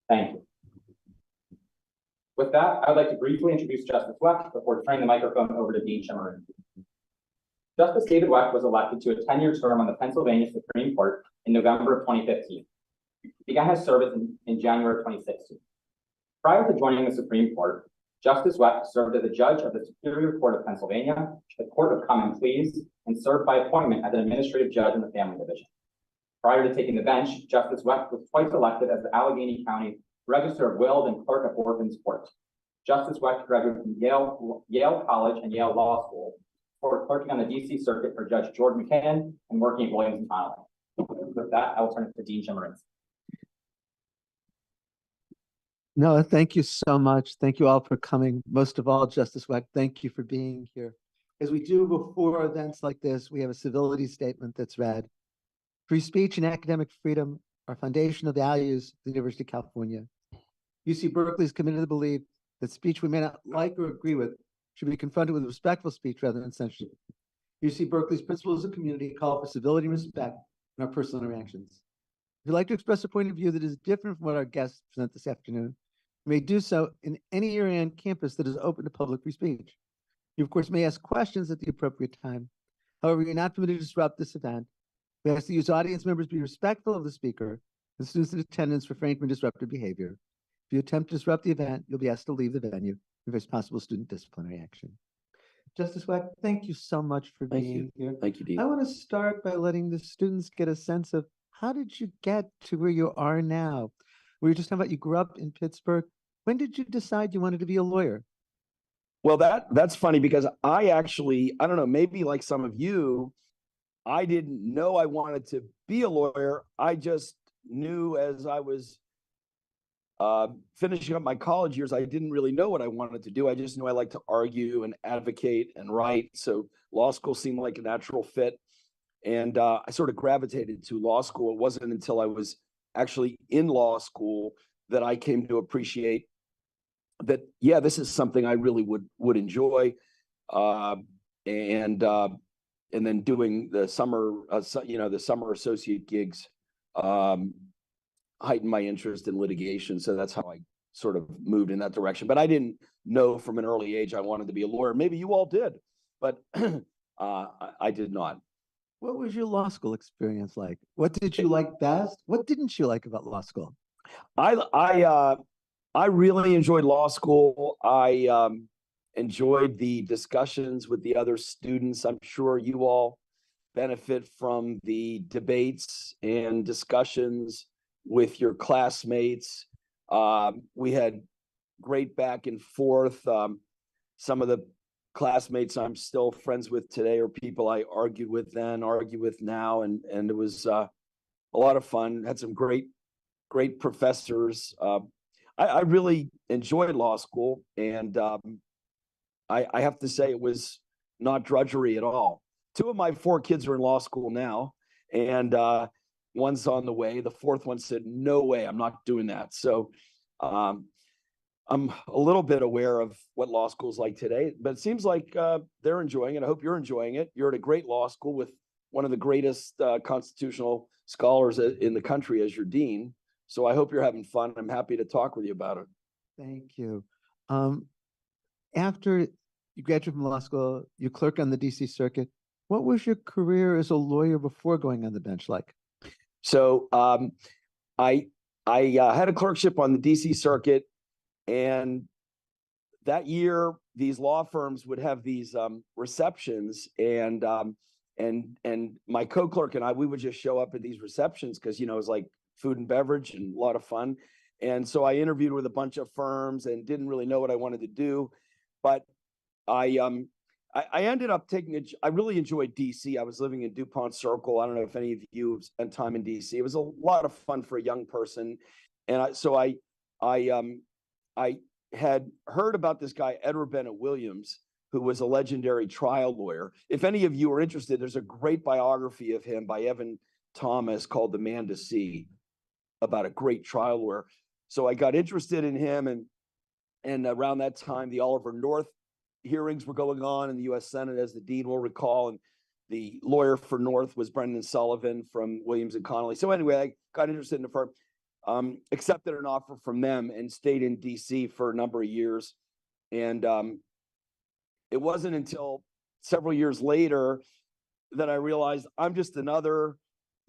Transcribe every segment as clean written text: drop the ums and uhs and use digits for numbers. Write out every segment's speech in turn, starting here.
Thank you. With that, I would like to briefly introduce Justice Wecht before turning the microphone over to Dean Chemerinsky. Justice David Wecht was elected to a 10-year term on the Pennsylvania Supreme Court in November of 2015. He began his service in January of 2016. Prior to joining the Supreme Court, Justice Wecht served as a judge of the Superior Court of Pennsylvania, the Court of Common Pleas, and served by appointment as an administrative judge in the Family Division. Prior to taking the bench, Justice Wecht was twice elected as the Allegheny County Register of Wills and Clerk of Orphans Court. Justice Wecht graduated from Yale College and Yale Law School before clerking on the D.C. Circuit for Judge George McCann and working at Williams and Connolly. With that, I will turn it to Dean Chemerinsky. No, thank you so much. Thank you all for coming. Most of all, Justice Wecht, thank you for being here. As we do before events like this, we have a civility statement that's read. Free speech and academic freedom are foundational values of the University of California. UC Berkeley is committed to the belief that speech we may not like or agree with should be confronted with respectful speech rather than censorship. UC Berkeley's principles of community call for civility and respect in our personal interactions. If you'd like to express a point of view that is different from what our guests present this afternoon, you may do so in any area on campus that is open to public free speech. You, of course, may ask questions at the appropriate time. However, you're not permitted to disrupt this event. We ask that use audience members be respectful of the speaker and students in attendance refrain from disruptive behavior. If you attempt to disrupt the event, you'll be asked to leave the venue if there's possible student disciplinary action. Justice Wecht, thank you so much for being here. Thank you, Dean. I want to start by letting the students get a sense of how did you get to where you are now? We were just talking about you grew up in Pittsburgh. When did you decide you wanted to be a lawyer? Well, that's funny because I don't know, maybe like some of you, I didn't know I wanted to be a lawyer. I just knew as I was finishing up my college years, I didn't really know what I wanted to do. I just knew I liked to argue and advocate and write. So law school seemed like a natural fit. And I sort of gravitated to law school. It wasn't until I was actually in law school that I came to appreciate that, yeah, this is something I really would enjoy. And then doing the summer, the summer associate gigs heightened my interest in litigation. So that's how I sort of moved in that direction. But I didn't know from an early age I wanted to be a lawyer. Maybe you all did, but I did not. What was your law school experience like? What did you like best? What didn't you like about law school? I really enjoyed law school. I enjoyed the discussions with the other students. I'm sure you all benefit from the debates and discussions with your classmates. We had great back and forth. Some of the classmates I'm still friends with today are people I argued with then, argue with now, and it was a lot of fun. Had some great professors. I really enjoyed law school, and I have to say it was not drudgery at all. 2 of my 4 kids are in law school now, and one's on the way. The 4th one said, no way, I'm not doing that. So I'm a little bit aware of what law school is like today, but it seems like they're enjoying it. I hope you're enjoying it. You're at a great law school with one of the greatest constitutional scholars in the country as your dean. So I hope you're having fun. I'm happy to talk with you about it. Thank you. After you graduated from law school, you clerked on the DC Circuit. What was your career as a lawyer before going on the bench like? So I had a clerkship on the DC Circuit, and that year these law firms would have these receptions, and my co-clerk and I, we would just show up at these receptions because it was like food and beverage and a lot of fun. And so I interviewed with a bunch of firms and didn't really know what I wanted to do, but I ended up I really enjoyed DC. I was living in DuPont Circle. I don't know if any of you have spent time in DC. It was a lot of fun for a young person. And I had heard about this guy, Edward Bennett Williams, who was a legendary trial lawyer. If any of you are interested, there's a great biography of him by Evan Thomas called The Man to See, about a great trial lawyer. So I got interested in him, and around that time, the Oliver North hearings were going on in the U.S. Senate, as the dean will recall, and the lawyer for North was Brendan Sullivan from Williams and Connolly. So anyway, I got interested in the firm. accepted an offer from them and stayed in DC for a number of years. And it wasn't until several years later that I realized I'm just another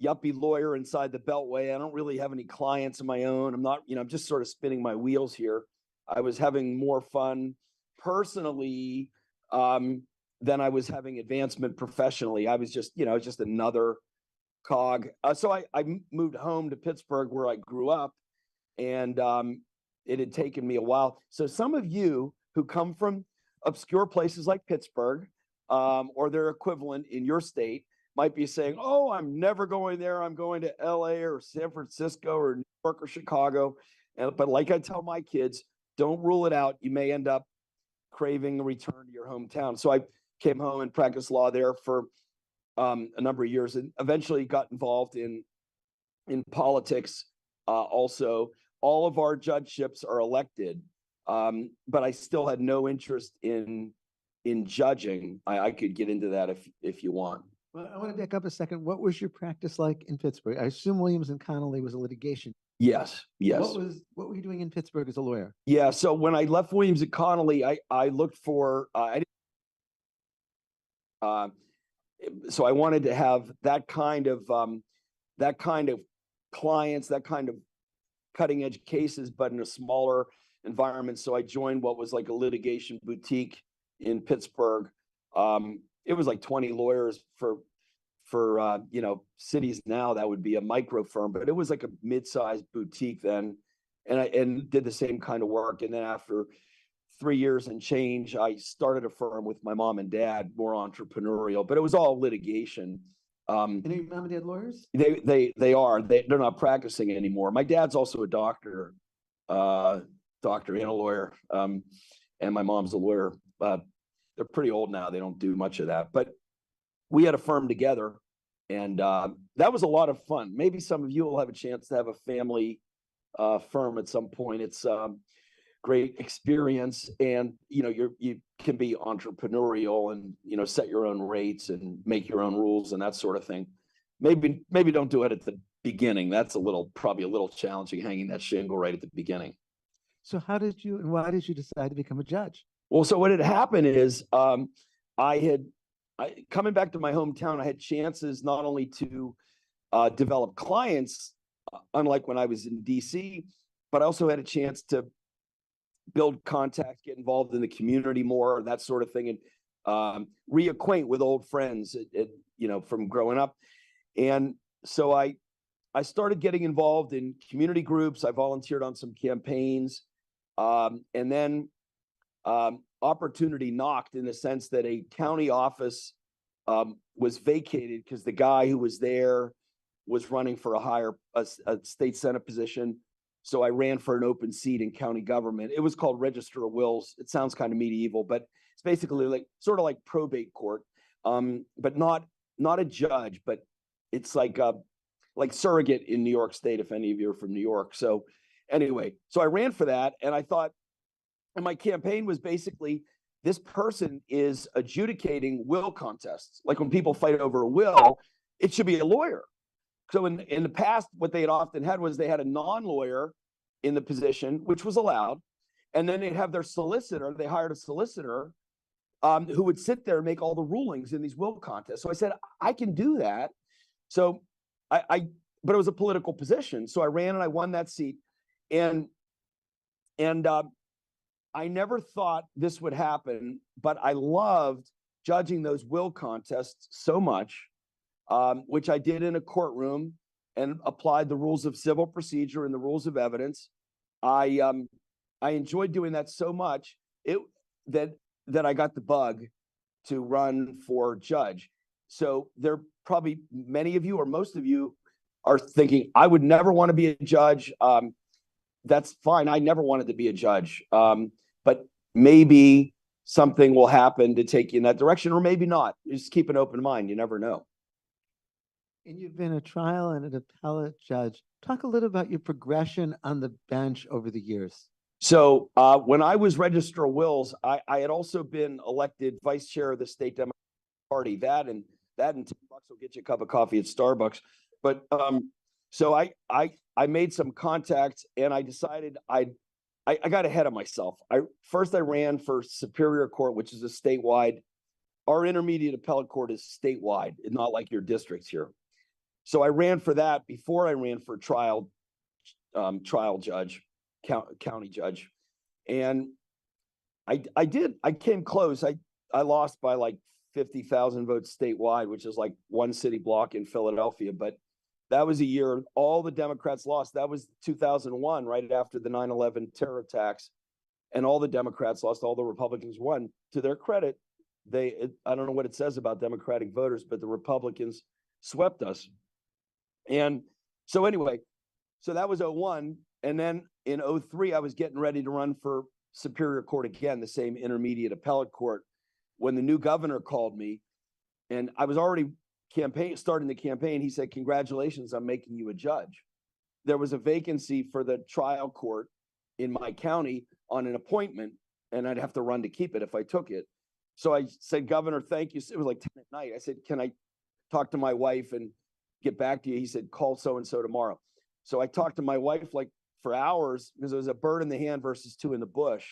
yuppie lawyer inside the Beltway. I don't really have any clients of my own. I'm not, I'm just sort of spinning my wheels here. I was having more fun personally than I was having advancement professionally. I was just, just another cog. So I moved home to Pittsburgh where I grew up, and it had taken me a while. So some of you who come from obscure places like Pittsburgh or their equivalent in your state might be saying, oh, I'm never going there. I'm going to LA or San Francisco or New York or Chicago. But like I tell my kids, don't rule it out. You may end up craving a return to your hometown. So I came home and practiced law there for a number of years, and eventually got involved in politics. Also, all of our judgeships are elected, but I still had no interest in judging. I could get into that if you want. Well, I want to back up a second. What was your practice like in Pittsburgh? I assume Williams and Connolly was a litigation. Yes. What were you doing in Pittsburgh as a lawyer? Yeah. So when I left Williams and Connolly, I looked for so I wanted to have that kind of clients, that kind of cutting edge cases, but in a smaller environment. So I joined what was like a litigation boutique in Pittsburgh. It was like 20 lawyers for cities now that would be a micro firm, but it was like a mid-sized boutique then, and did the same kind of work. And then after 3 years and change, I started a firm with my mom and dad, more entrepreneurial, but it was all litigation. And are your mom and dad lawyers? They are. They're not practicing anymore. My dad's also a doctor and a lawyer, and my mom's a lawyer. They're pretty old now. They don't do much of that. But we had a firm together, and that was a lot of fun. Maybe some of you will have a chance to have a family firm at some point. It's great experience, and you can be entrepreneurial and set your own rates and make your own rules and that sort of thing. Maybe don't do it at the beginning. That's probably a little challenging, hanging that shingle right at the beginning. So why did you decide to become a judge? Well, so what had happened is coming back to my hometown, I had chances not only to develop clients, unlike when I was in DC, but I also had a chance to build contacts, get involved in the community more, that sort of thing, and reacquaint with old friends, from growing up. And so I started getting involved in community groups. I volunteered on some campaigns, and then opportunity knocked in the sense that a county office was vacated because the guy who was there was running for a state senate position. So I ran for an open seat in county government. It was called Register of Wills. It sounds kind of medieval, but it's basically sort of like probate court, but not a judge, but it's like surrogate in New York State, if any of you are from New York. So anyway, so I ran for that, and I thought, and my campaign was basically, this person is adjudicating will contests. Like when people fight over a will, it should be a lawyer. So in the past, what they had often had was they had a non-lawyer in the position, which was allowed. And then they'd have their solicitor. They hired a solicitor who would sit there and make all the rulings in these will contests. So I said, I can do that. So but it was a political position. So I ran and I won that seat. And I never thought this would happen, but I loved judging those will contests so much, which I did in a courtroom and applied the rules of civil procedure and the rules of evidence. I enjoyed doing that so much that I got the bug to run for judge. So there probably many of you or most of you are thinking, I would never want to be a judge. That's fine. I never wanted to be a judge. But maybe something will happen to take you in that direction, or maybe not. Just keep an open mind. You never know. And you've been a trial and an appellate judge. Talk a little about your progression on the bench over the years. So when I was Register of Wills, I had also been elected vice chair of the state Democratic Party. That and $10 will get you a cup of coffee at Starbucks. But so I I made some contacts and I decided I got ahead of myself. I ran for Superior Court, which is a statewide. Our intermediate appellate court is statewide, it's not like your districts here. So I ran for that before I ran for trial judge, county judge. And I came close. I lost by like 50,000 votes statewide, which is like one city block in Philadelphia. But that was a year all the Democrats lost. That was 2001, right after the 9/11 terror attacks. And all the Democrats lost, all the Republicans won. To their credit, I don't know what it says about Democratic voters, but the Republicans swept us. And so anyway, so that was 01. And then in 03, I was getting ready to run for Superior Court again, the same intermediate appellate court, when the new governor called me. And I was already starting the campaign. He said, "Congratulations, I'm making you a judge." There was a vacancy for the trial court in my county on an appointment, and I'd have to run to keep it if I took it. So I said, "Governor, thank you." It was like 10 at night. I said, "Can I talk to my wife and get back to you?" He said, "Call so-and-so tomorrow." So I talked to my wife like for hours, because it was a bird in the hand versus two in the bush.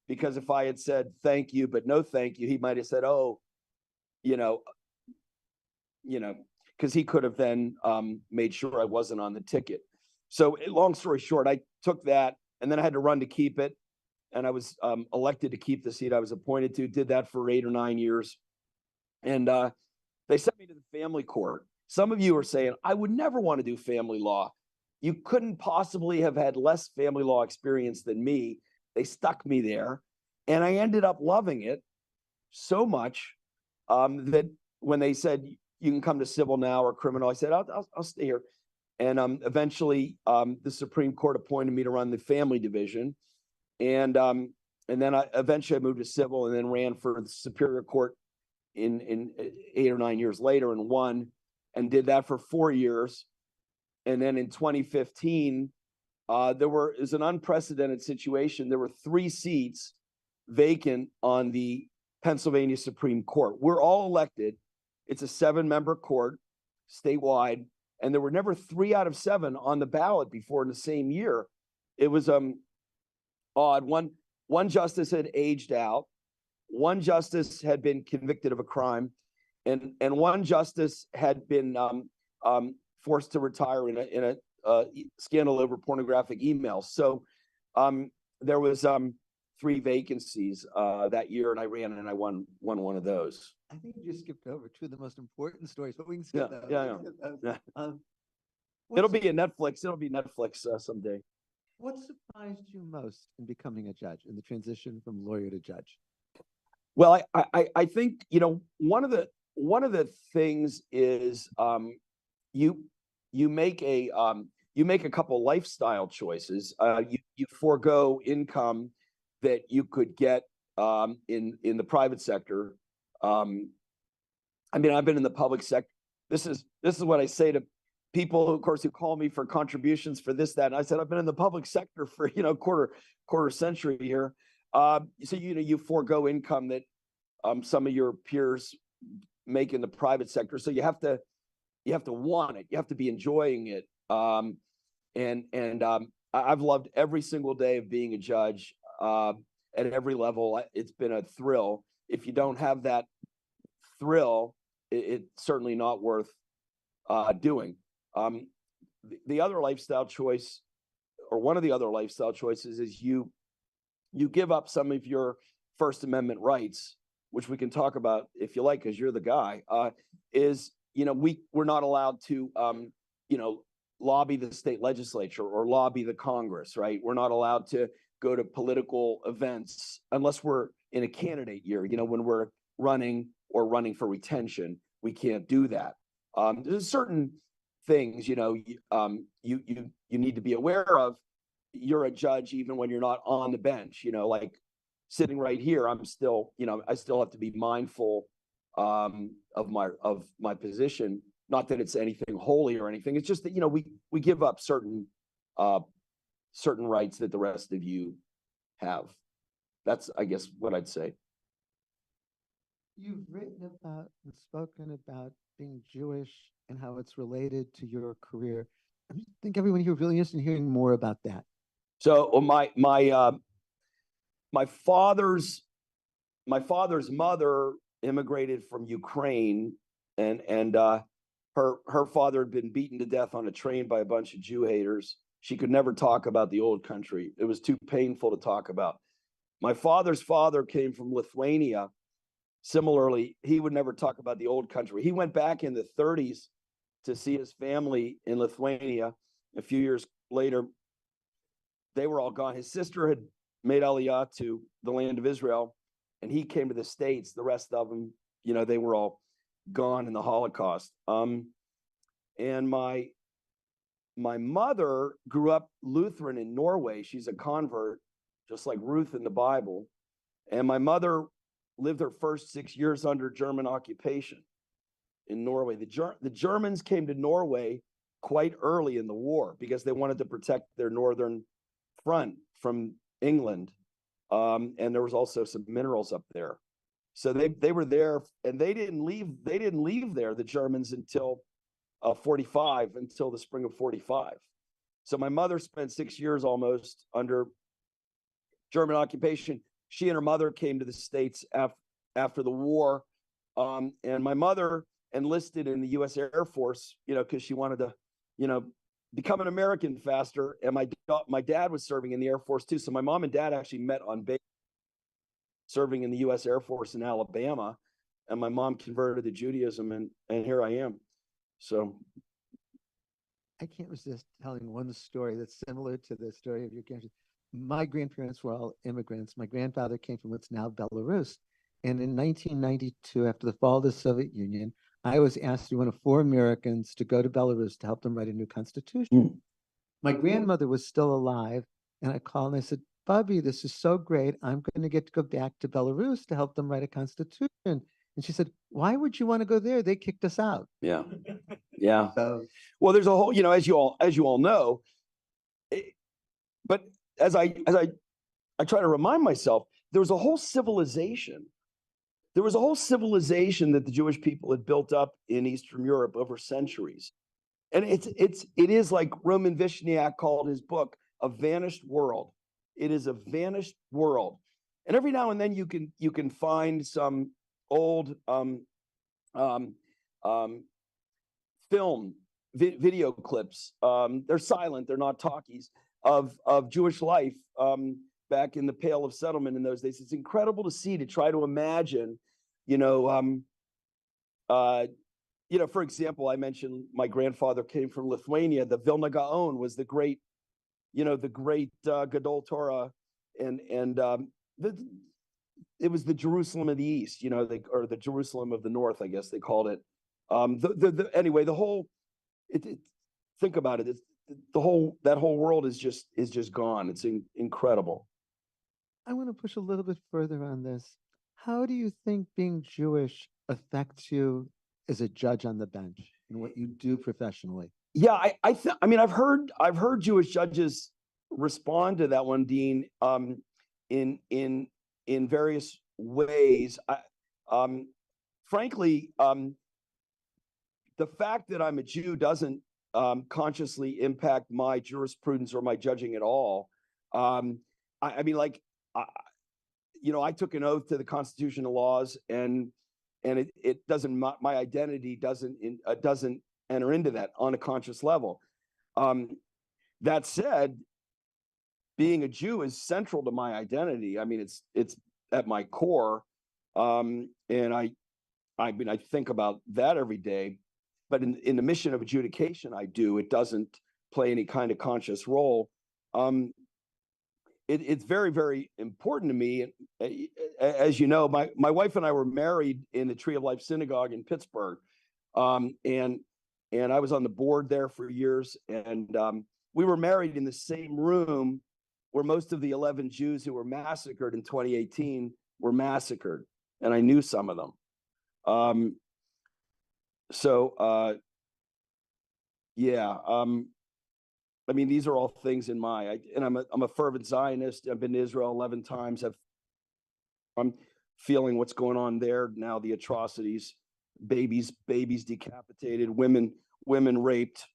Because if I had said thank you, but no thank you, he might have said, "Oh, because he could have then made sure I wasn't on the ticket." So long story short, I took that, and then I had to run to keep it. And I was elected to keep the seat I was appointed to, did that for 8 or 9 years. And they sent me to the family court. Some of you are saying, "I would never want to do family law." You couldn't possibly have had less family law experience than me. They stuck me there, and I ended up loving it so much that when they said, "You can come to civil now or criminal," I said, I'll stay here. And eventually the Supreme Court appointed me to run the family division. And then eventually I moved to civil, and then ran for the Superior Court in 8 or 9 years later, and won, and did that for 4 years. And then in 2015, it was an unprecedented situation. There were 3 seats vacant on the Pennsylvania Supreme Court. We're all elected. It's a 7-member court, statewide, and there were never 3 out of 7 on the ballot before in the same year. It was odd. One justice had aged out, one justice had been convicted of a crime, and one justice had been forced to retire in a scandal over pornographic emails. So there was 3 vacancies that year, and I ran and I won one of those. I think you just skipped over 2 of the most important stories, but we can skip those. Yeah. We can skip those. It'll be Netflix someday. What surprised you most in becoming a judge, in the transition from lawyer to judge? Well, I think, one of the things is you make a couple lifestyle choices. You forego income that you could get in the private sector. I've been in the public sector. This is what I say to people, of course, who call me for contributions for this, that. And I said, I've been in the public sector for, quarter century here. So, you forego income that some of your peers make in the private sector. So you have to want it. You have to be enjoying it. I've loved every single day of being a judge at every level. It's been a thrill. If you don't have that thrill, it's certainly not worth doing. The other lifestyle choice, or one of the other lifestyle choices, is you give up some of your First Amendment rights, which we can talk about if you like, because you're the guy. We're not allowed to lobby the state legislature or lobby the Congress, right? We're not allowed to go to political events unless we're in a candidate year. When we're running for retention, we can't do that. There's certain things, you need to be aware of. You're a judge even when you're not on the bench, like sitting right here, I'm still, I still have to be mindful of my position. Not that it's anything holy or anything. It's just that, we give up certain rights that the rest of you have. That's, I guess, what I'd say. You've written about and spoken about being Jewish and how it's related to your career. I think everyone here really interested in hearing more about that. So my father's mother immigrated from Ukraine, and her father had been beaten to death on a train by a bunch of Jew haters. She could never talk about the old country. It was too painful to talk about. My father's father came from Lithuania. Similarly, he would never talk about the old country. He went back in the 30s to see his family in Lithuania. A few years later, they were all gone. His sister had made Aliyah to the land of Israel, and he came to the States. The rest of them, they were all gone in the Holocaust. And my mother grew up Lutheran in Norway. She's a convert, just like Ruth in the Bible. And my mother lived her first 6 years under German occupation in Norway. The Germans came to Norway quite early in the war because they wanted to protect their northern front from England. And there was also some minerals up there. So they were there, and they didn't leave there, the Germans, until 45, until the spring of 45. So my mother spent 6 years almost under German occupation. She and her mother came to the States after the war. And my mother enlisted in the U.S. Air Force, because she wanted to, become an American faster. And my dad was serving in the Air Force too. So my mom and dad actually met on base, serving in the U.S. Air Force in Alabama. And my mom converted to Judaism, and here I am. So I can't resist telling one story that's similar to the story of your grandparents. My grandparents were all immigrants. My grandfather came from what's now Belarus. And in 1992, after the fall of the Soviet Union, I was asked to be one of 4 Americans to go to Belarus to help them write a new constitution. My grandmother was still alive, and I called and I said, Bubby, this is so great. I'm going to get to go back to Belarus to help them write a constitution. And she said, why would you want to go there? They kicked us out. Yeah. Yeah. So, well, there's a whole, as you all know, but as I try to remind myself, there was a whole civilization. There was a whole civilization that the Jewish people had built up in Eastern Europe over centuries. And it is like Roman Vishniak called his book, a vanished world. It is a vanished world. And every now and then you can find some old film video clips. They're silent, they're not talkies, of Jewish life back in the Pale of Settlement in those days. It's incredible to see, to try to imagine, for example, I mentioned my grandfather came from Lithuania. The Vilna Gaon was the great Gadol Torah, and it was the Jerusalem of the East, or the Jerusalem of the North, I guess they called it. Anyway, the whole, think about it. That whole world is just gone. It's incredible. I want to push a little bit further on this. How do you think being Jewish affects you as a judge on the bench and what you do professionally? Yeah, I've heard Jewish judges respond to that one, Dean, in various ways. Frankly, the fact that I'm a Jew doesn't consciously impact my jurisprudence or my judging at all. I took an oath to the Constitution and laws, and it doesn't, my identity doesn't enter into that on a conscious level. That said, being a Jew is central to my identity. I mean, it's at my core, and I think about that every day. But in the mission of adjudication, it doesn't play any kind of conscious role. It's very, very important to me. As you know, my wife and I were married in the Tree of Life Synagogue in Pittsburgh, and I was on the board there for years. And we were married in the same room where most of the 11 Jews who were massacred in 2018 were massacred, and I knew some of them. These are all things in I'm a fervent Zionist. I've been to Israel 11 times. I'm feeling what's going on there now, the atrocities, babies decapitated, women raped,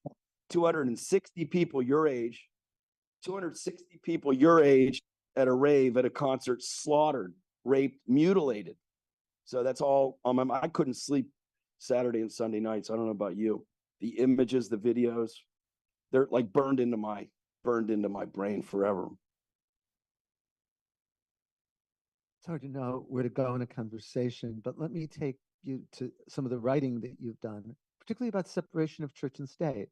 260 people your age, 260 people your age at a rave, at a concert, slaughtered, raped, mutilated. So that's all on my mind. I couldn't sleep Saturday and Sunday nights. I don't know about you. The images, the videos, they're like burned into my brain forever. It's hard to know where to go in a conversation, but let me take you to some of the writing that you've done, particularly about separation of church and state.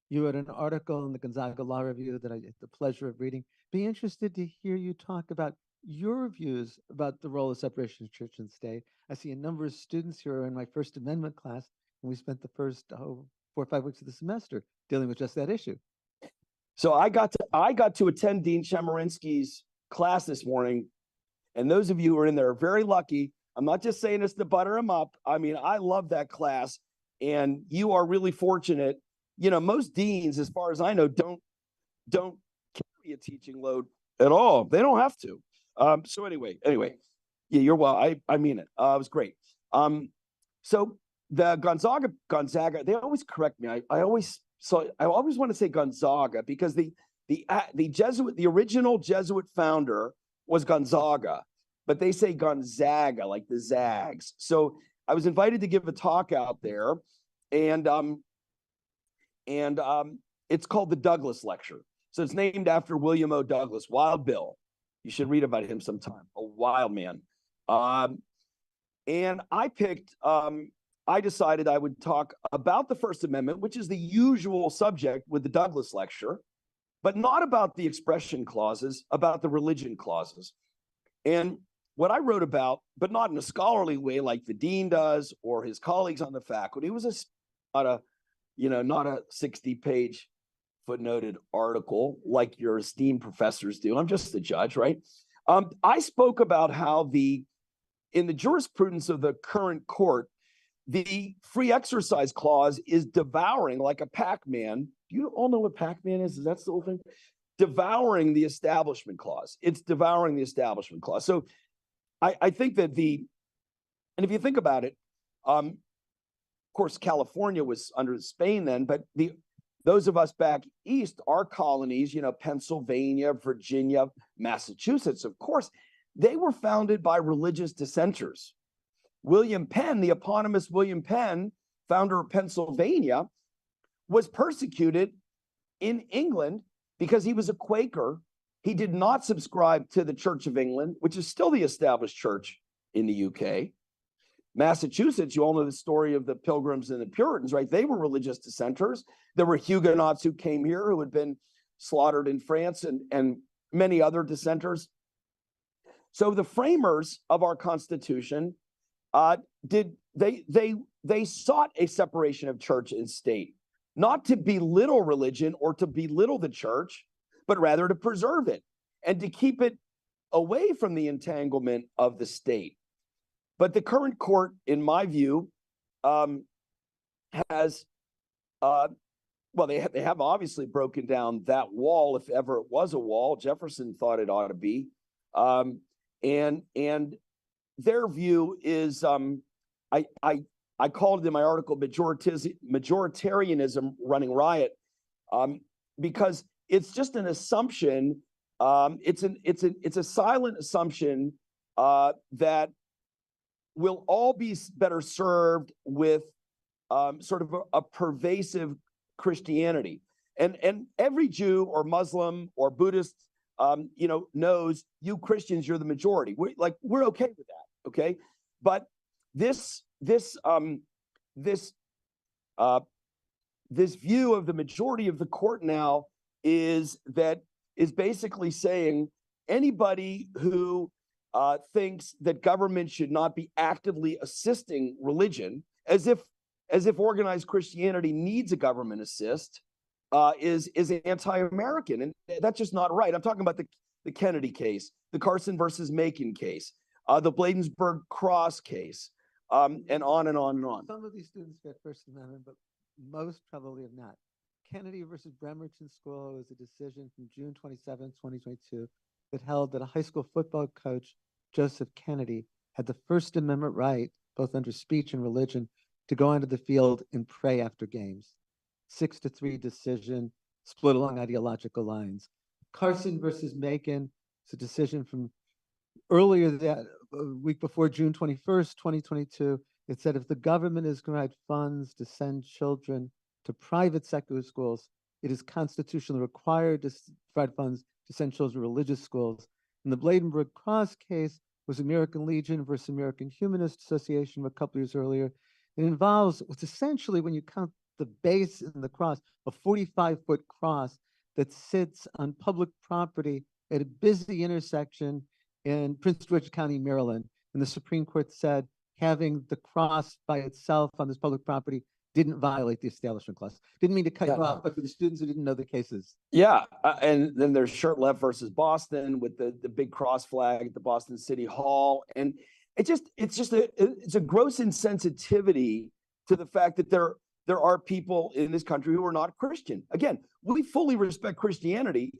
You wrote an article in the Gonzaga Law Review that I had the pleasure of reading. Be interested to hear you talk about your views about the role of separation of church and state. I see a number of students here in my First Amendment class, and we spent the first 4 or 5 weeks of the semester dealing with just that issue. So I got to attend Dean Chemerinsky's class this morning. And those of you who are in there are very lucky. I'm not just saying this to butter him up. I mean, I love that class, and you are really fortunate. You know, most deans, as far as I know, don't carry a teaching load at all. They don't have to. So anyway, yeah, you're well. I mean it. It was great. So the Gonzaga, they always correct me. I always want to say Gonzaga because the original Jesuit founder was Gonzaga, but they say Gonzaga, like the Zags. So I was invited to give a talk out there, and it's called the Douglas Lecture. So it's named after William O. Douglas, Wild Bill. You should read about him sometime. A wild man. And I decided I would talk about the First Amendment, which is the usual subject with the Douglas Lecture, but not about the expression clauses, about the religion clauses. And what I wrote about, but not in a scholarly way like the dean does or his colleagues on the faculty, was not a 60-page footnoted article like your esteemed professors do. I'm just the judge, right? I spoke about how in the jurisprudence of the current court, the free exercise clause is devouring like a Pac-Man. Do you all know what Pac-Man is? That's the whole thing? Devouring the establishment clause. It's devouring the establishment clause. So I think that and if you think about it, of course, California was under Spain then, but those of us back east, our colonies, Pennsylvania, Virginia, Massachusetts, of course, they were founded by religious dissenters. William Penn, the eponymous William Penn, founder of Pennsylvania, was persecuted in England because he was a Quaker. He did not subscribe to the Church of England, which is still the established church in the UK. Massachusetts, you all know the story of the Pilgrims and the Puritans, right? They were religious dissenters. There were Huguenots who came here who had been slaughtered in France and many other dissenters. So the framers of our Constitution they sought a separation of church and state, not to belittle religion or to belittle the church, but rather to preserve it and to keep it away from the entanglement of the state. But the current court, in my view, has they have obviously broken down that wall, if ever it was a wall. Jefferson thought it ought to be, and their view is, I called it in my article majoritarianism running riot, because it's just an assumption. It's a silent assumption that we'll all be better served with sort of a pervasive Christianity, and every Jew or Muslim or Buddhist knows you Christians, you're the majority. We're okay with that. Okay, but this view of the majority of the court now is basically saying anybody who thinks that government should not be actively assisting religion, as if organized Christianity needs a government assist, is anti-American, and that's just not right. I'm talking about the Kennedy case, the Carson versus Macon case, the Bladensburg Cross case, and on and on and on. Some of these students get First Amendment, but most probably have not. Kennedy versus Bremerton School was a decision from June 27, 2022, that held that a high school football coach, Joseph Kennedy, had the First Amendment right, both under speech and religion, to go onto the field and pray after games. 6-3 decision, split along ideological lines. Carson versus Macon, it's a decision from earlier that week before June 21st, 2022. It said if the government is going to provide funds to send children to private secular schools, it is constitutionally required to provide funds to send children to religious schools. And the Bladenberg Cross case was American Legion versus American Humanist Association a couple years earlier. It involves what's essentially, when you count the base and the cross, a 45-foot cross that sits on public property at a busy intersection in Prince George's County, Maryland. And the Supreme Court said having the cross by itself on this public property didn't violate the Establishment Clause. Didn't mean to cut you off, but for the students who didn't know the cases. Yeah, and then there's Shurtleff versus Boston with the big cross flag at the Boston City Hall, and it's a gross insensitivity to the fact that there are people in this country who are not Christian. Again, we fully respect Christianity,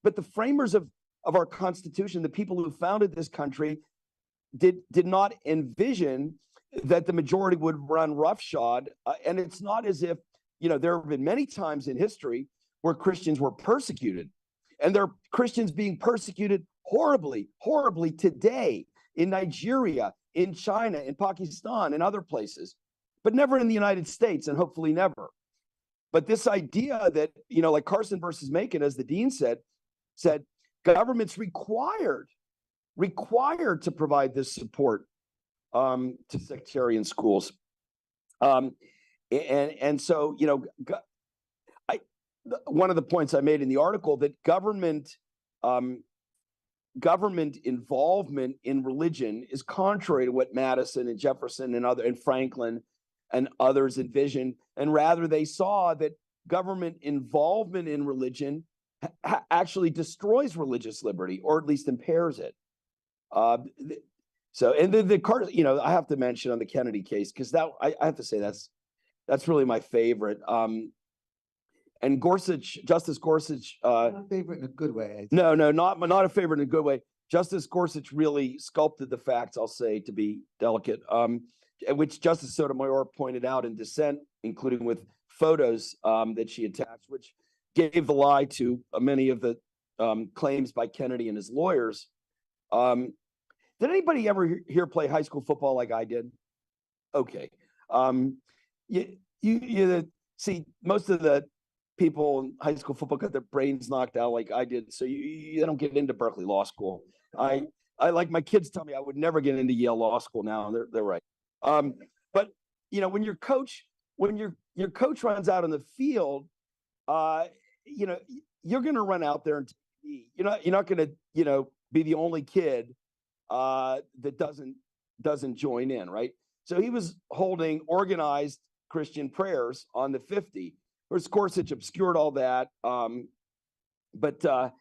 but the framers of our Constitution, the people who founded this country, did not envision that the majority would run roughshod. And it's not as if, there have been many times in history where Christians were persecuted, and there are Christians being persecuted horribly, horribly today in Nigeria, in China, in Pakistan, and other places, but never in the United States, and hopefully never. But this idea that, like Carson versus Macon, as the dean said government's required to provide this support to sectarian schools. And so, one of the points I made in the article that government involvement in religion is contrary to what Madison and Jefferson and Franklin and others envisioned, and rather they saw that government involvement in religion actually destroys religious liberty, or at least impairs it. So, and the Carter, I have to mention on the Kennedy case, because I have to say that's really my favorite. And Gorsuch, Justice Gorsuch, Not a favorite in a good way. No, not a favorite in a good way. Justice Gorsuch really sculpted the facts, I'll say, to be delicate, which Justice Sotomayor pointed out in dissent, including with photos that she attached, which gave the lie to many of the claims by Kennedy and his lawyers. Did anybody ever here play high school football like I did? Okay. You see, most of the people in high school football got their brains knocked out like I did, so you don't get into Berkeley Law School. I like, my kids tell me I would never get into Yale Law School now, and they're right. But when your coach runs out on the field, you're going to run out there and you're not going to be the only kid that doesn't join in, right? So he was holding organized Christian prayers on the 50. Of course, Gorsuch obscured all that, but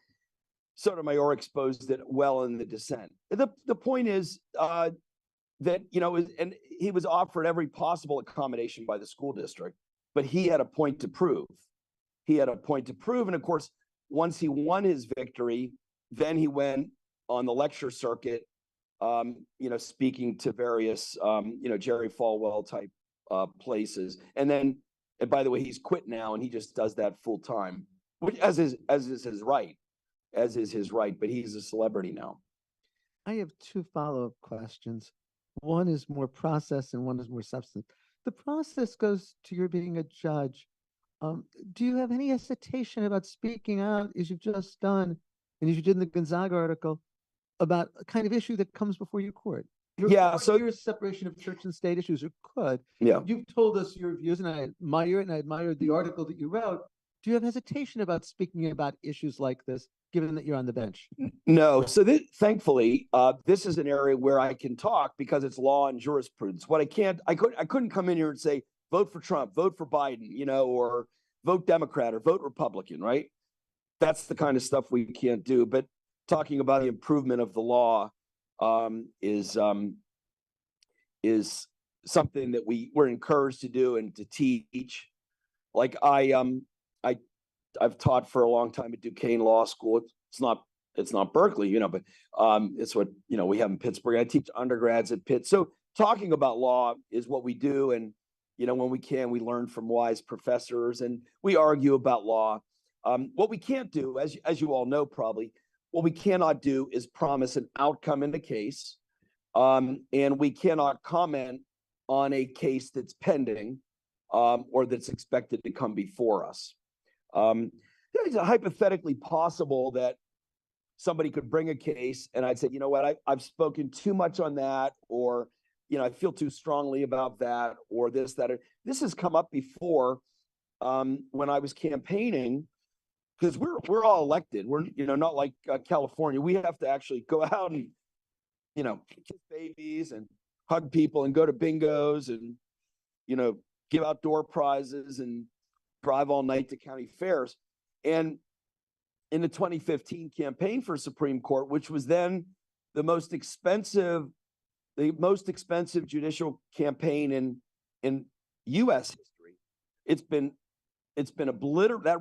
Sotomayor exposed it well in the dissent. The point is that, and he was offered every possible accommodation by the school district, but he had a point to prove. And of course, once he won his victory, then he went on the lecture circuit, speaking to various, Jerry Falwell type places. And by the way, he's quit now, and he just does that full time, which as is his right, but he's a celebrity now. I have two follow-up questions. One is more process and one is more substance. The process goes to your being a judge. Do you have any hesitation about speaking out, as you've just done, and as you did in the Gonzaga article, about a kind of issue that comes before your court? So your separation of church and state issues, or could. Yeah. You've told us your views, and I admire it, and I admired the article that you wrote. Do you have hesitation about speaking about issues like this, given that you're on the bench? No. So thankfully, this is an area where I can talk because it's law and jurisprudence. What I couldn't come in here and say, vote for Trump, vote for Biden, or vote Democrat or vote Republican, right? That's the kind of stuff we can't do. But talking about the improvement of the law is something that we're encouraged to do and to teach. Like I've taught for a long time at Duquesne Law School. It's not Berkeley, but it's what we have in Pittsburgh. I teach undergrads at Pitt. So talking about law is what we do, and when we can, we learn from wise professors and we argue about law. What we can't do, as you all know probably, what we cannot do is promise an outcome in the case, and we cannot comment on a case that's pending or that's expected to come before us. It's hypothetically possible that somebody could bring a case and I'd say, you know what, I've spoken too much on that, or I feel too strongly about that, or this, that. This has come up before when I was campaigning, because we're all elected. We're not like California. We have to actually go out and kiss babies and hug people and go to bingos and give out door prizes and drive all night to county fairs. And in the 2015 campaign for Supreme Court, which was then the most expensive judicial campaign in U.S. history, that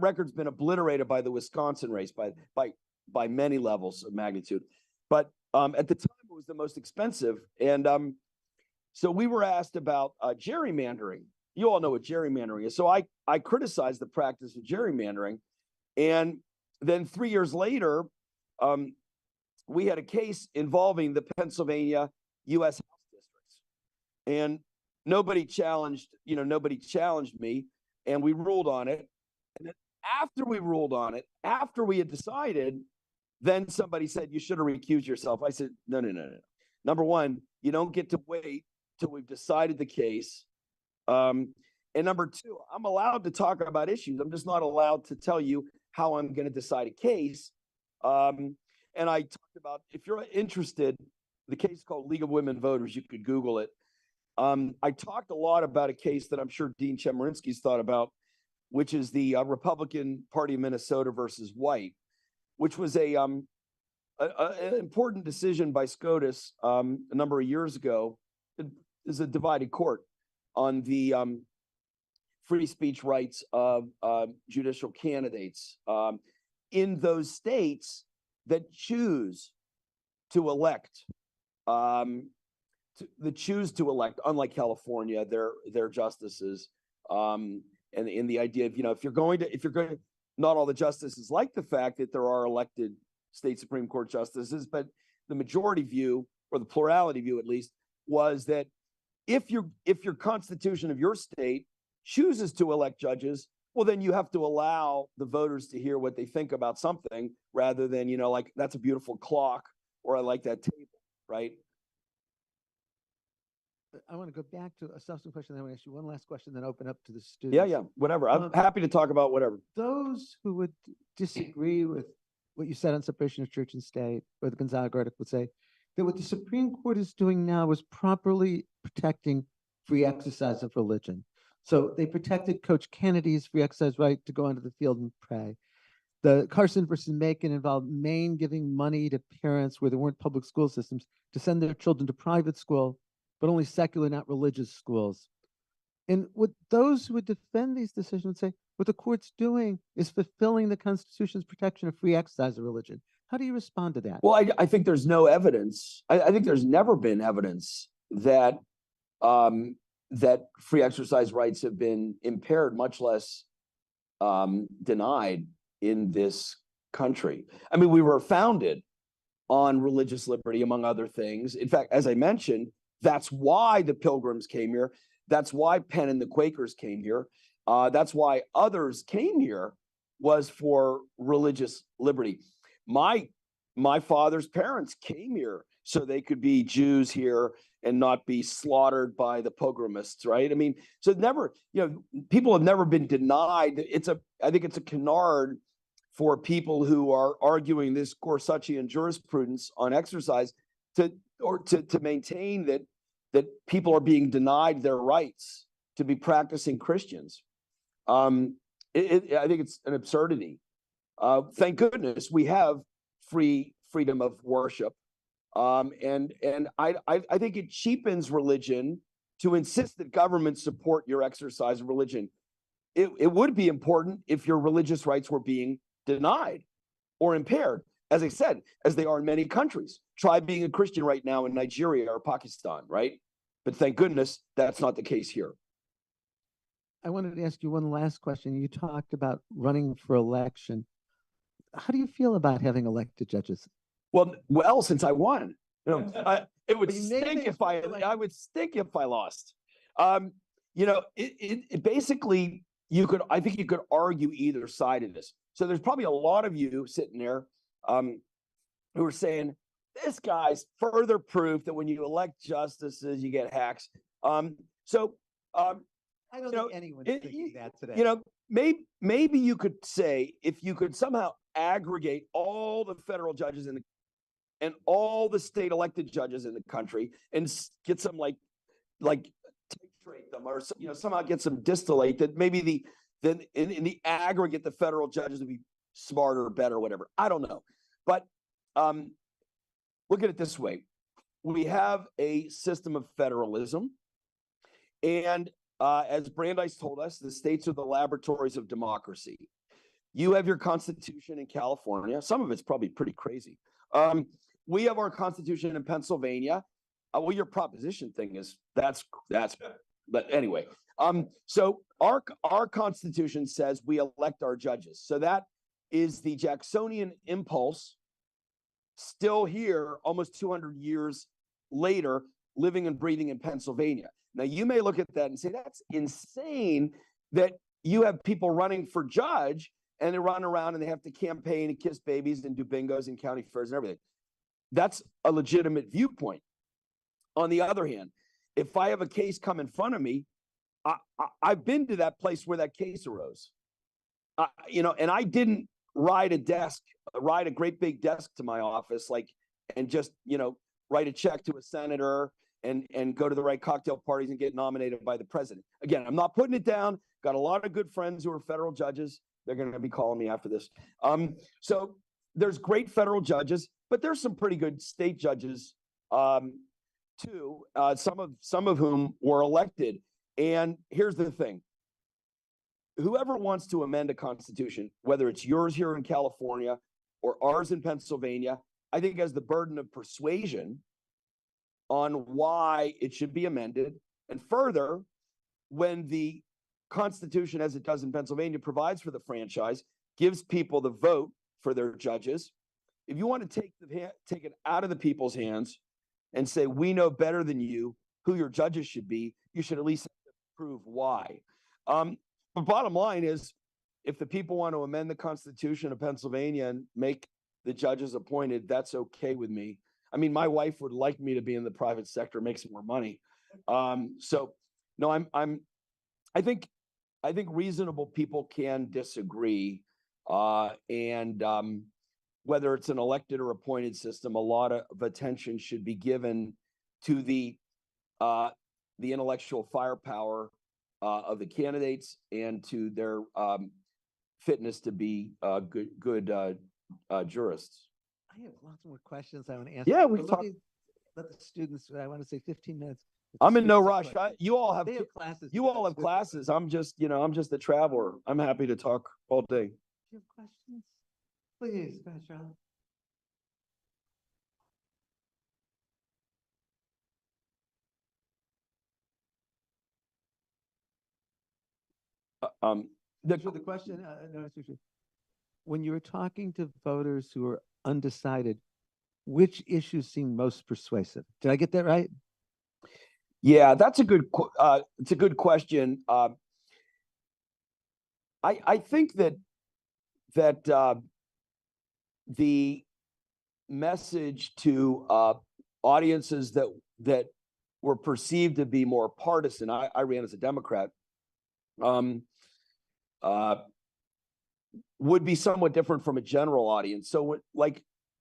record's been obliterated by the Wisconsin race by many levels of magnitude. But at the time, it was the most expensive, and so we were asked about gerrymandering. You all know what gerrymandering is. So I criticized the practice of gerrymandering, and then 3 years later, we had a case involving the Pennsylvania U.S. House districts, and nobody challenged me, and we ruled on it. And then after we ruled on it, after we had decided, then somebody said, you should have recused yourself. I said, no. Number one, you don't get to wait till we've decided the case. And number two, I'm allowed to talk about issues. I'm just not allowed to tell you how I'm going to decide a case. And I talked about, if you're interested, the case called League of Women Voters, you could Google it. I talked a lot about a case that I'm sure Dean Chemerinsky's thought about, which is the Republican Party of Minnesota versus White, which was an important decision by SCOTUS a number of years ago. It is a divided court on the free speech rights of judicial candidates in those states that choose to elect. Unlike California, their justices, and in the idea of if you're going to, not all the justices like the fact that there are elected state Supreme Court justices, but the majority view, or the plurality view at least, was that if your constitution of your state chooses to elect judges, well, then you have to allow the voters to hear what they think about something, rather than like, that's a beautiful clock, or I like that table, right? I want to go back to a substantive question. Then I want to ask you one last question, then open up to the students. Yeah, whatever. I'm happy to talk about whatever. Those who would disagree with what you said on separation of church and state, or the Gonzaga article, would say that what the Supreme Court is doing now is properly protecting free exercise of religion. So they protected Coach Kennedy's free exercise right to go onto the field and pray. The Carson versus Macon involved Maine giving money to parents where there weren't public school systems to send their children to private school, but only secular, not religious schools. And what those who would defend these decisions would say, what the court's doing is fulfilling the Constitution's protection of free exercise of religion. How do you respond to that? Well, I think there's no evidence. I think there's never been evidence that that free exercise rights have been impaired, much less denied in this country. I mean, we were founded on religious liberty, among other things. In fact, as I mentioned, that's why the Pilgrims came here. That's why Penn and the Quakers came here. That's why others came here, was for religious liberty. My father's parents came here so they could be Jews here and not be slaughtered by the pogramists, right? I mean, so never, people have never been denied. I think it's a canard for people who are arguing this Gorsuchian jurisprudence on exercise to maintain that people are being denied their rights to be practicing Christians. I think it's an absurdity. Thank goodness we have freedom of worship. And I think it cheapens religion to insist that government support your exercise of religion. It would be important if your religious rights were being denied or impaired, as I said, as they are in many countries. Try being a Christian right now in Nigeria or Pakistan, right? But thank goodness that's not the case here. I wanted to ask you one last question. You talked about running for election. How do you feel about having elected judges? Well, since I won, it would But you made stink it if I would stink if I lost. It basically I think you could argue either side of this. So there's probably a lot of you sitting there who are saying this guy's further proof that when you elect justices, you get hacks. I don't think anyone's thinking that today. Maybe you could say if you could somehow aggregate all the federal judges and all the state elected judges in the country and get some like titrate them or somehow get some distillate that maybe then in the aggregate the federal judges would be smarter, better, whatever. I don't know, but look at it this way: we have a system of federalism, and as Brandeis told us, the states are the laboratories of democracy. You have your Constitution in California. Some of it's probably pretty crazy. We have our Constitution in Pennsylvania. Well, your proposition thing is that's. But anyway, so our Constitution says we elect our judges. So that is the Jacksonian impulse, still here, almost 200 years later, living and breathing in Pennsylvania. Now, you may look at that and say, that's insane that you have people running for judge and they run around and they have to campaign and kiss babies and do bingos and county fairs and everything. That's a legitimate viewpoint. On the other hand, if I have a case come in front of me, I've been to that place where that case arose. And I didn't ride a great big desk to my office, and just, write a check to a senator and go to the right cocktail parties and get nominated by the president. Again, I'm not putting it down. Got a lot of good friends who are federal judges. They're going to be calling me after this. So there's great federal judges, but there's some pretty good state judges too. Some of whom were elected. And here's the thing: whoever wants to amend a constitution, whether it's yours here in California or ours in Pennsylvania, I think has the burden of persuasion on why it should be amended. And further, when the Constitution, as it does in Pennsylvania, provides for the franchise, gives people the vote for their judges, if you want to take it out of the people's hands and say, we know better than you who your judges should be, you should at least prove why. The bottom line is, if the people want to amend the Constitution of Pennsylvania and make the judges appointed, that's okay with me. I mean, my wife would like me to be in the private sector, make some more money. So no, I think reasonable people can disagree. And whether it's an elected or appointed system, a lot of attention should be given to the intellectual firepower of the candidates and to their fitness to be good jurists. I have lots more questions I want to ask. Yeah, let the students. I want to say 15 minutes. I'm in no rush. You all have classes. You all have classes. I'm just a traveler. I'm happy to talk all day. Do you have questions? Please, go ahead, Charlotte. The question. No, when you were talking to voters who are undecided, which issues seem most persuasive? Did I get that right? Yeah, that's a good. It's a good question. I think that the message to audiences that were perceived to be more partisan. I ran as a Democrat. Would be somewhat different from a general audience. So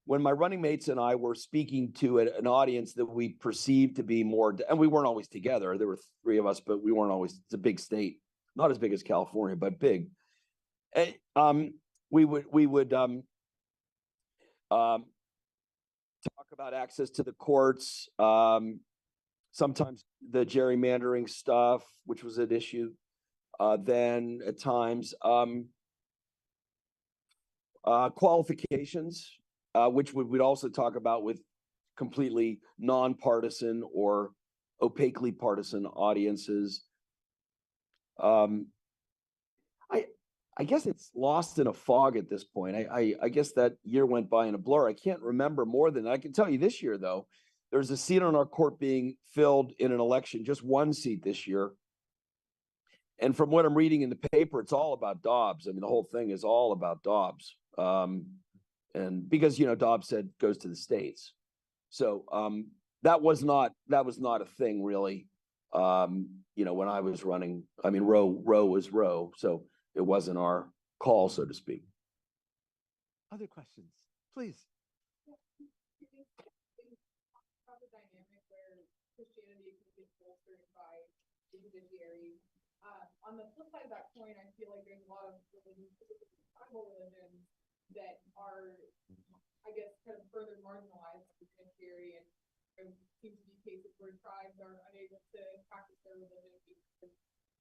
when my running mates and I were speaking to an audience that we perceived to be more, and we weren't always together. There were three of us, but we weren't always. It's a big state, not as big as California, but big. We would talk about access to the courts. Sometimes the gerrymandering stuff, which was an issue. Then at times, qualifications, which we'd also talk about with completely nonpartisan or opaquely partisan audiences. Um, I guess it's lost in a fog at this point. I guess that year went by in a blur. I can't remember more than that. I can tell you this year, though, there's a seat on our court being filled in an election, just one seat this year. And from what I'm reading in the paper, it's all about Dobbs. I mean, the whole thing is all about Dobbs. And because, Dobbs said goes to the states. So that was not a thing really. When I was running, I mean, Roe was Roe. So it wasn't our call, so to speak. Other questions, please. Christianity can be bolstered by the judiciary. On the flip side of that coin, I feel like there's a lot of religions, specifically tribal religions, that are, I guess, kind of further marginalized by the judiciary, and there seems to be cases where tribes are unable to practice their religion because the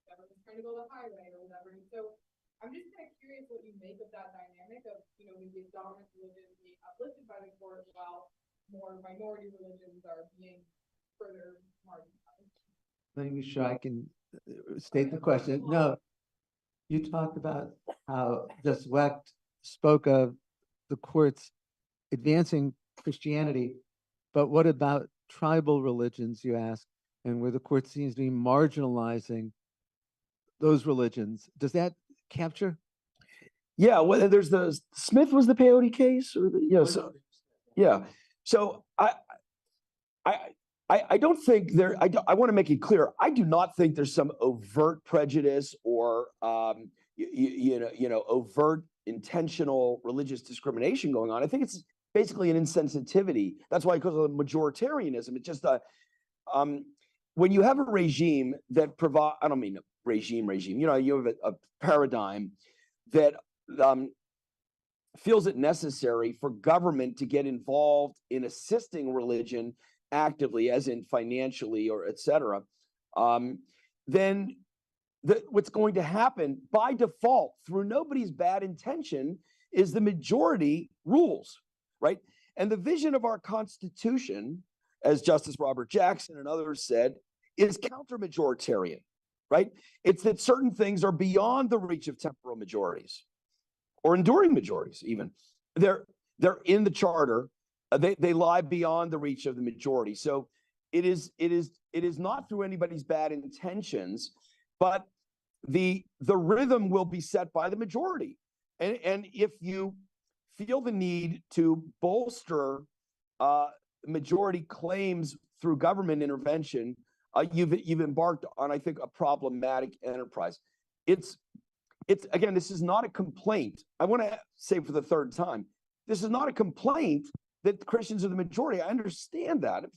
government's trying to go the highway or whatever. And so I'm just kind of curious what you make of that dynamic of, maybe the dominant religion being uplifted by the court while more minority religions are being further marginalized. Let me be sure I can state the question. No, you talked about how Justice Wecht spoke of the courts advancing Christianity, but what about tribal religions, you asked, and where the court seems to be marginalizing those religions? Does that capture? Yeah, well, there's the Smith was the peyote case, or yeah. So I don't think there. I want to make it clear. I do not think there's some overt prejudice or overt intentional religious discrimination going on. I think it's basically an insensitivity. That's why I call it majoritarianism. It's just when you have a regime that provide. I don't mean regime. You have a paradigm that feels it necessary for government to get involved in assisting religion actively, as in financially or et cetera, then what's going to happen by default through nobody's bad intention is the majority rules, right? And the vision of our Constitution, as Justice Robert Jackson and others said, is counter-majoritarian, right? It's that certain things are beyond the reach of temporal majorities or enduring majorities even. They're in the charter. They lie beyond the reach of the majority. So it is not through anybody's bad intentions, but the rhythm will be set by the majority. And if you feel the need to bolster majority claims through government intervention, you've embarked on, I think, a problematic enterprise. It's again, this is not a complaint. I want to say for the third time, this is not a complaint that Christians are the majority. I understand that. I'm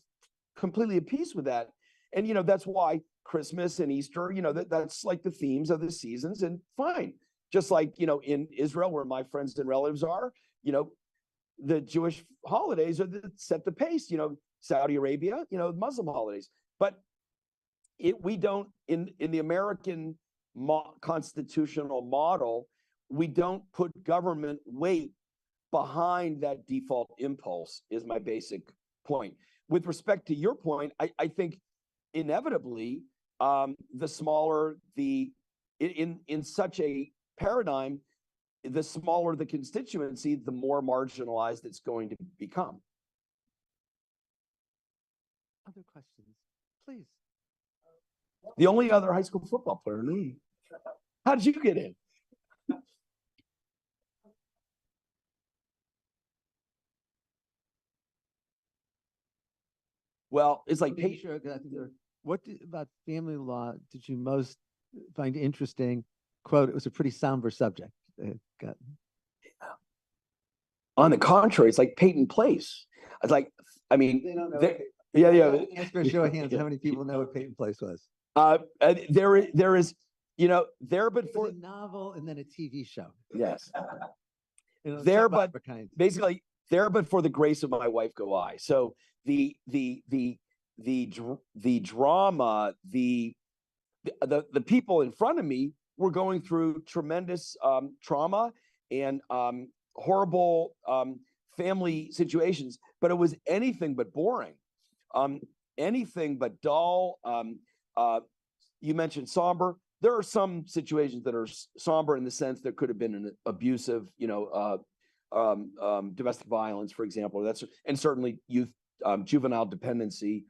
completely at peace with that. And, that's why Christmas and Easter, that's like the themes of the seasons, and fine. Just like, in Israel, where my friends and relatives are, the Jewish holidays are that set the pace, Saudi Arabia, Muslim holidays. But we don't, in the American constitutional model, we don't put government weight behind that default impulse, is my basic point. With respect to your point, I think inevitably the smaller in such a paradigm, the smaller the constituency, the more marginalized it's going to become. Other questions, please. The only other high school football player, me. How did you get in? Well, it's like Sure, what about family law did you most find interesting? Quote, it was a pretty somber subject. On the contrary, it's like Peyton Place. It's like, I mean, They don't know. yeah. Ask for a show of hands. How many people know what Peyton Place was? There is, there, but for a novel and then a TV show. Yes. There, but basically there, but for the grace of my wife go I. So the drama, the people in front of me were going through tremendous trauma and horrible family situations, but it was anything but boring, anything but dull. You mentioned somber. there are some situations that are somber in the sense there could have been an abusive, domestic violence, for example. And certainly youth, juvenile dependency,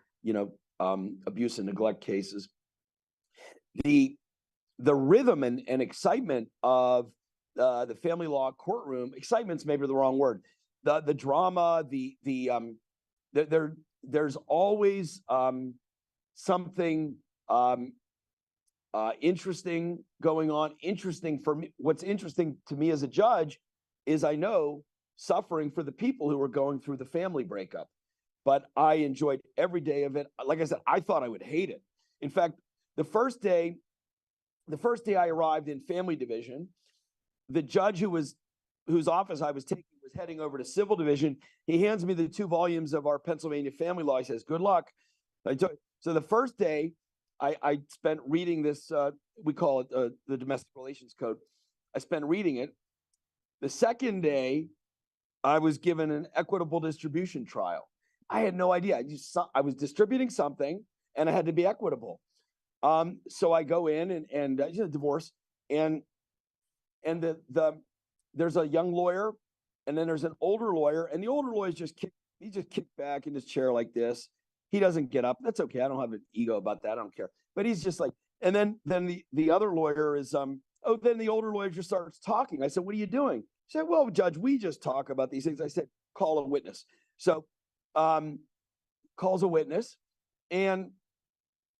abuse and neglect cases. The rhythm and excitement of the family law courtroom, excitement's maybe the wrong word. The drama, there's always something interesting going on. Interesting for me. What's interesting to me as a judge is I know suffering for the people who were going through the family breakup, but I enjoyed every day of it. Like I said, I thought I would hate it. In fact, the first day I arrived in family division, the judge whose office I was taking was heading over to civil division. He hands me the 2 volumes of our Pennsylvania family law. He says, "Good luck." So the first day I spent reading this, we call it the Domestic Relations Code. I spent reading it. The second day, I was given an equitable distribution trial. I had no idea. I was distributing something and I had to be equitable. So I go in and divorce, and there's a young lawyer, and then there's an older lawyer, and the older lawyer just kicked back in his chair like this. He doesn't get up. That's okay. I don't have an ego about that. I don't care. But he's just like, and then the other lawyer is then the older lawyer just starts talking. I said, "What are you doing?" He said, "Well, Judge, we just talk about these things." I said, "Call a witness." So calls a witness, and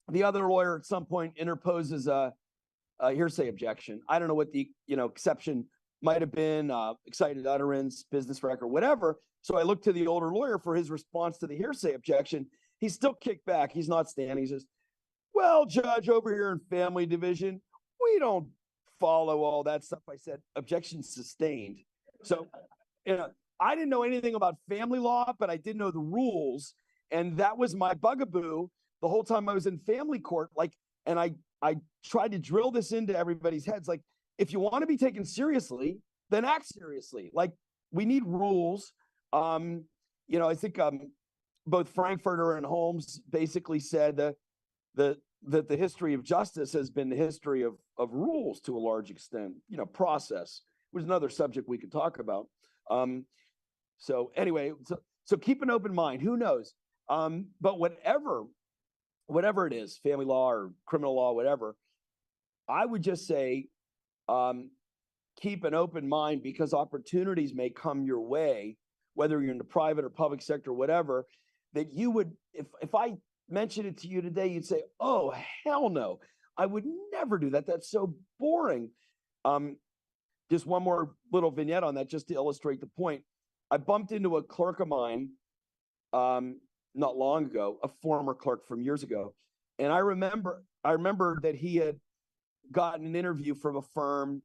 the other lawyer at some point interposes a hearsay objection. I don't know what the exception might have been, excited utterance, business record, whatever. So I looked to the older lawyer for his response to the hearsay objection. He's still kicked back. He's not standing. He says, "Well, Judge, over here in family division, we don't follow all that stuff." I said, "Objection sustained." So, I didn't know anything about family law, but I did know the rules. And that was my bugaboo the whole time I was in family court. And I tried to drill this into everybody's heads. Like, if you want to be taken seriously, then act seriously. Like, we need rules. I think both Frankfurter and Holmes basically said that the history of justice has been the history of rules to a large extent. Process was another subject we could talk about. So anyway, so keep an open mind. Who knows? But whatever it is, family law or criminal law, whatever, I would just say, keep an open mind, because opportunities may come your way, whether you're in the private or public sector, whatever, that you would, if I mentioned it to you today, you'd say, "Oh, hell no, I would never do that. That's so boring." Just one more little vignette on that, just to illustrate the point. I bumped into a clerk of mine not long ago, a former clerk from years ago. And I remember that he had gotten an interview from a firm,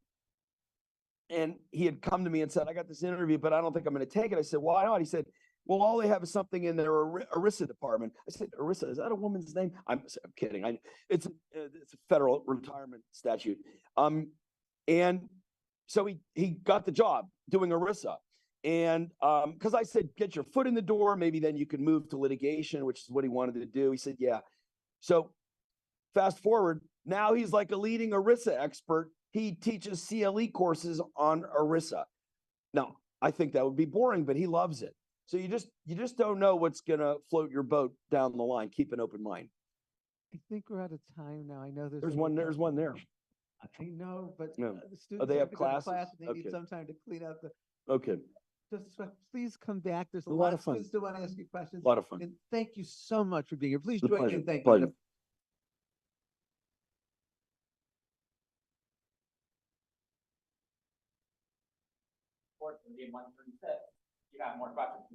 and he had come to me and said, "I got this interview, but I don't think I'm going to take it." I said, "Why not?" He said, "Well, all they have is something in their ERISA department." I said, "ERISA, is that a woman's name?" I'm kidding. It's a federal retirement statute. And so he got the job doing ERISA. And because I said, "Get your foot in the door, maybe then you can move to litigation," which is what he wanted to do. He said, "Yeah." So fast forward, now he's like a leading ERISA expert. He teaches CLE courses on ERISA. Now, I think that would be boring, but he loves it. So you just don't know what's gonna float your boat down the line. Keep an open mind. I think we're out of time now. I know There's one there. I know, but No. the students they have to go to classes? class, and they need Okay. some time to clean up the. Okay. Justice Wechts, please come back. There's a A lot lot of of fun. students who want to ask you questions. A lot of fun. And thank you so much for being here. Please It's a join me pleasure. in thanking Pleasure. them. Court, in 136, you have more questions.